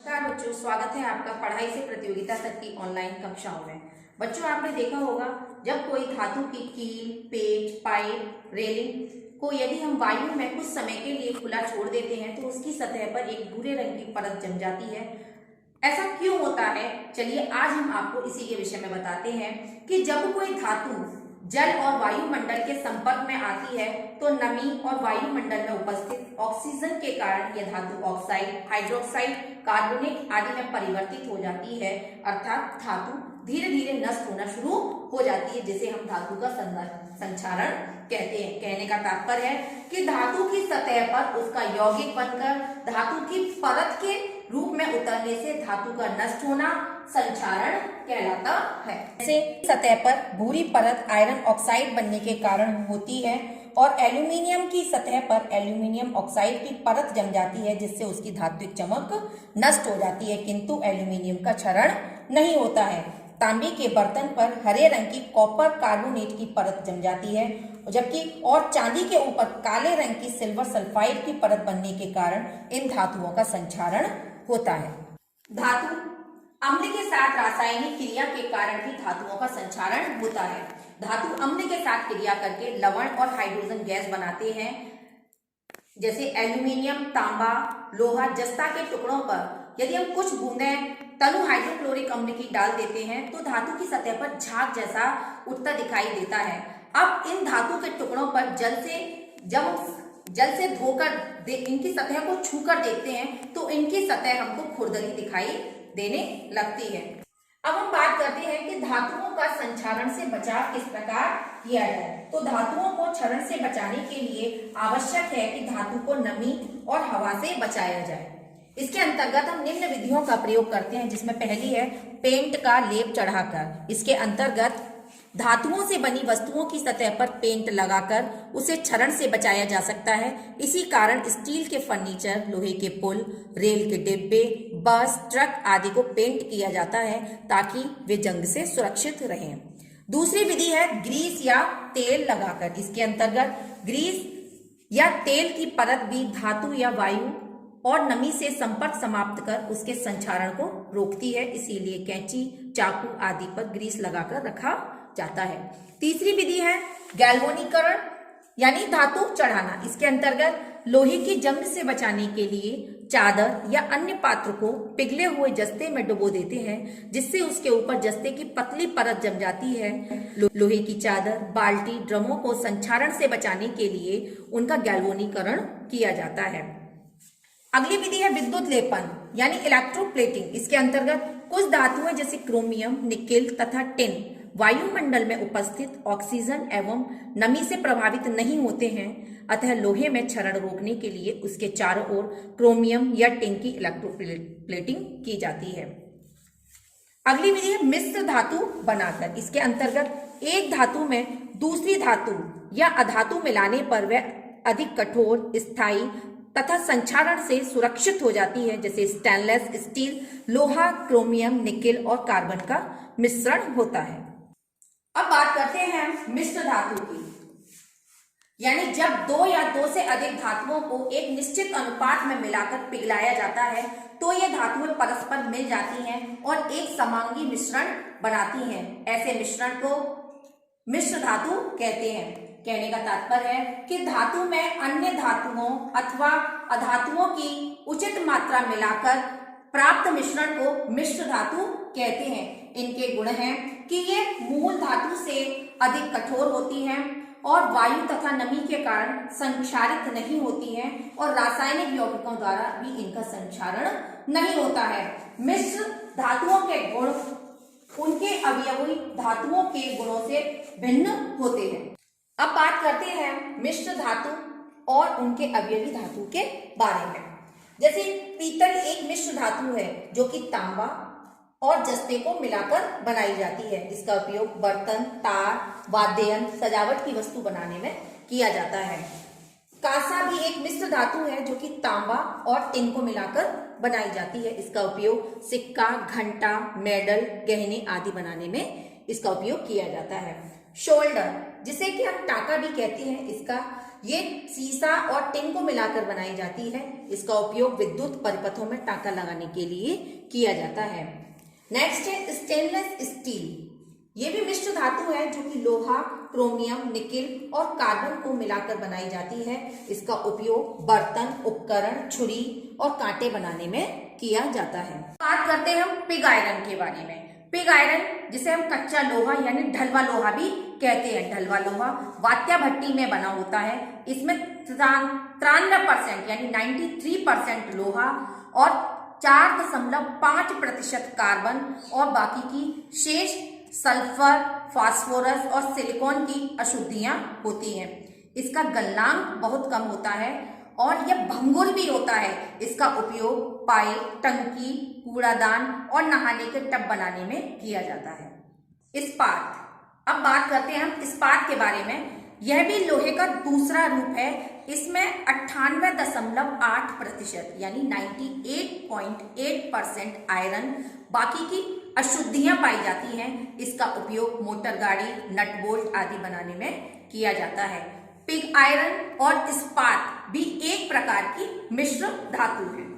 नमस्कार बच्चों, स्वागत है आपका पढ़ाई से प्रतियोगिता तक की ऑनलाइन कक्षाओं में। बच्चों, आपने देखा होगा जब कोई धातु की कील, पेच, पाइप, रेलिंग को यदि हम वायु में कुछ समय के लिए खुला छोड़ देते हैं तो उसकी सतह पर एक भूरे रंग की परत जम जाती है। ऐसा क्यों होता है? चलिए आज हम आपको इसी के विषय में बताते हैं कि जब कोई धातु जल और वायुमंडल के संपर्क में आती है तो नमी और वायुमंडल में उपस्थित ऑक्सीजन के कारण यह धातु ऑक्साइड, हाइड्रोक्साइड, कार्बोनेट आदि में परिवर्तित हो जाती है, अर्थात धातु धीरे धीरे नष्ट होना शुरू हो जाती है, जिसे हम धातु का संक्षारण कहते हैं। कहने का तात्पर्य है कि धातु की सतह पर उसका यौगिक बनकर धातु की परत के रूप में उतरने से धातु का नष्ट होना संक्षारण कहलाता है। जैसे सतह पर भूरी परत आयरन ऑक्साइड बनने के कारण होती है और एल्यूमिनियम की सतह पर एल्यूमिनियम ऑक्साइड की परत जम जाती है, जिससे उसकी धात्विक चमक नष्ट हो जाती है, किंतु एल्यूमिनियम का क्षरण नहीं होता है। तांबे के बर्तन पर हरे रंग की कॉपर कार्बोनेट की परत जम जाती है, जबकि और चांदी के ऊपर काले रंग की सिल्वर सल्फाइड की परत बनने के कारण इन धातुओं का संक्षारण होता है। धातु अम्ल के साथ रासायनिक क्रिया के कारण भी धातुओं का संक्षारण होता है। धातु अम्ल के साथ क्रिया करके लवण और हाइड्रोजन गैस बनाते हैं। जैसे एल्यूमिनियम, तांबा, लोहा, जस्ता के टुकड़ों पर यदि हम कुछ बूंदें तनु हाइड्रोक्लोरिक अम्ल की डाल देते हैं तो धातु की सतह पर झाग जैसा उठता दिखाई देता है। अब इन धातु के टुकड़ों पर जल से धोकर इनकी सतह को छूकर देखते हैं तो इनकी सतह हमको खुरदरी दिखाई देने लगती है। अब हम बात करते हैं कि धातुओं का संक्षारण से बचाव किस प्रकार किया जाए। तो धातुओं को क्षरण से बचाने के लिए आवश्यक है कि धातु को नमी और हवा से बचाया जाए। इसके अंतर्गत हम निम्न विधियों का प्रयोग करते हैं, जिसमें पहली है पेंट का लेप चढ़ाकर। इसके अंतर्गत धातुओं से बनी वस्तुओं की सतह पर पेंट लगाकर उसे क्षरण से बचाया जा सकता है। इसी कारण स्टील के फर्नीचर, लोहे के पुल, रेल के डिब्बे, बस, ट्रक आदि को पेंट किया जाता है ताकि वे जंग से सुरक्षित रहें। दूसरी विधि है ग्रीस या तेल लगाकर। इसके अंतर्गत ग्रीस या तेल की परत भी धातु या वायु और नमी से संपर्क समाप्त कर उसके संक्षारण को रोकती है, इसीलिए कैंची, चाकू आदि पर ग्रीस लगाकर रखा जाता है। तीसरी विधि है गैल्वेनीकरण यानी धातु चढ़ाना। इसके अंतर्गत लोहे की जंग से बचाने के लिए चादर या अन्य पात्र को पिघले हुए जस्ते में डुबो देते हैं, जिससे उसके ऊपर जस्ते की पतली परत जम जाती है। लोहे की चादर, बाल्टी, ड्रमों को संक्षारण से बचाने के लिए उनका गैल्वेनीकरण किया जाता है। अगली विधि है विद्युत लेपन यानी इलेक्ट्रोप्लेटिंग। इसके अंतर्गत कुछ धातुएं जैसे क्रोमियम, निकेल तथा टिन वायुमंडल में उपस्थित ऑक्सीजन एवं नमी से प्रभावित नहीं होते हैं, अतः लोहे में क्षरण रोकने के लिए उसके चारों ओर क्रोमियम या टिन की इलेक्ट्रोप्लेटिंग की जाती है। अगली विधि है मिश्र धातु बनाकर। इसके अंतर्गत एक धातु में दूसरी धातु या अधातु मिलाने पर वह अधिक कठोर, स्थायी तथा संक्षारण से सुरक्षित हो जाती है, जैसे स्टेनलेस स्टील, लोहा, क्रोमियम, निकेल और कार्बन का मिश्रण होता है। अब बात करते हैं मिश्र धातु की, यानी जब दो या दो से अधिक धातुओं को एक निश्चित अनुपात में मिलाकर पिघलाया जाता है तो ये धातुएं परस्पर मिल जाती हैं और एक समांगी मिश्रण बनाती हैं। ऐसे मिश्रण को मिश्र धातु कहते हैं। कहने का तात्पर्य है कि धातु में अन्य धातुओं अथवा अधातुओं की उचित मात्रा मिलाकर प्राप्त मिश्रण को मिश्र धातु कहते हैं। इनके गुण हैं कि ये मूल धातु से अधिक कठोर होती हैं और वायु तथा नमी के कारण संक्षारित नहीं होती हैं और रासायनिक यौगिकों द्वारा भी इनका संक्षारण नहीं होता है। मिश्र धातुओं के गुण उनके अवयवी धातुओं के गुणों से भिन्न होते हैं। अब बात करते हैं मिश्र धातु और उनके अवयवी धातु के बारे में। जैसे पीतल एक मिश्र धातु है जो कि तांबा और जस्ते को मिलाकर बनाई जाती है। इसका उपयोग बर्तन, तार, वाद्य यंत्र, सजावट की वस्तु बनाने में किया जाता है। कांसा भी एक मिश्र धातु है जो कि तांबा और टिन को मिलाकर बनाई जाती है। इसका उपयोग सिक्का, घंटा, मेडल, गहने आदि बनाने में इसका उपयोग किया जाता है। शोल्डर जिसे कि हम टाका भी कहते हैं, इसका ये सीसा और टिन को मिलाकर बनाई जाती है। इसका उपयोग विद्युत परिपथों में टांका लगाने के लिए किया जाता है। नेक्स्ट है स्टेनलेस स्टील। ये भी मिश्र धातु है जो कि लोहा, क्रोमियम, निकिल और कार्बन को मिलाकर बनाई जाती है। इसका उपयोग बर्तन, उपकरण, छुरी और कांटे बनाने में किया जाता है। बात करते हैं हम पिग आयरन के बारे में। पिग आयरन, जिसे हम कच्चा लोहा यानी ढलवा लोहा भी कहते हैं, ढलवा लोहा वात्या भट्टी में बना होता है। इसमें 93% यानी 93% लोहा और 4.5% कार्बन और बाकी की शेष सल्फर, फास्फोरस और सिलिकॉन की अशुद्धियां होती हैं। इसका गलनांक बहुत कम होता है और यह भंगुर भी होता है। इसका उपयोग पाइप, टंकी, कूड़ादान और नहाने के टब बनाने में किया जाता है। इस्पात। अब बात करते हैं हम इस्पात के बारे में। यह भी लोहे का दूसरा रूप है। इसमें 98.8% यानी 98.8% आयरन, बाकी की अशुद्धियां पाई जाती हैं। इसका उपयोग मोटर गाड़ी, नट बोल्ट आदि बनाने में किया जाता है। पिग आयरन और इस्पात भी एक प्रकार की मिश्र धातु है।